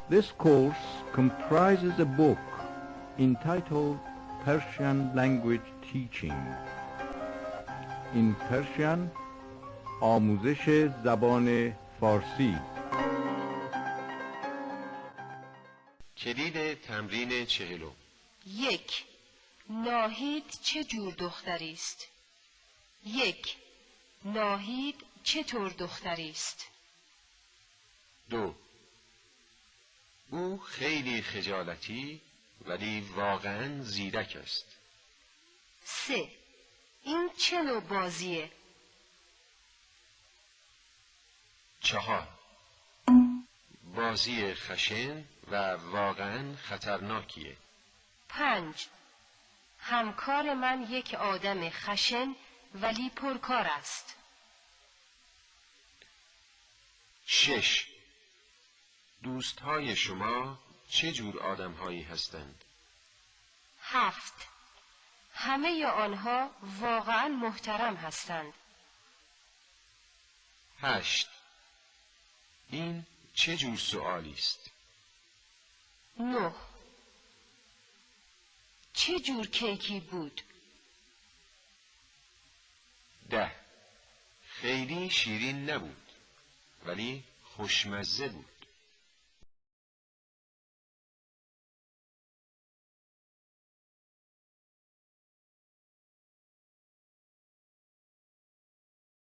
This course comprises a book entitled Persian Language Teaching. In Persian آموزش زبان فارسی. کلید تمرین 40. 1. ناهید چه جور دختری است؟ 1. ناهید چطور دختری است؟ 2. او خیلی خجالتی ولی واقعا زیرک است. 3. این چه نوع بازیه؟ 4. بازی خشن و واقعا خطرناکیه. 5. همکار من یک آدم خشن ولی پرکار است. 6. دوستهای شما چه جور آدمهایی هستند؟ 7. همه آنها واقعا محترم هستند. 8. این چه جور سؤالی است؟ 9. چه جور کیکی بود؟ 10. خیلی شیرین نبود ولی خوشمزه بود.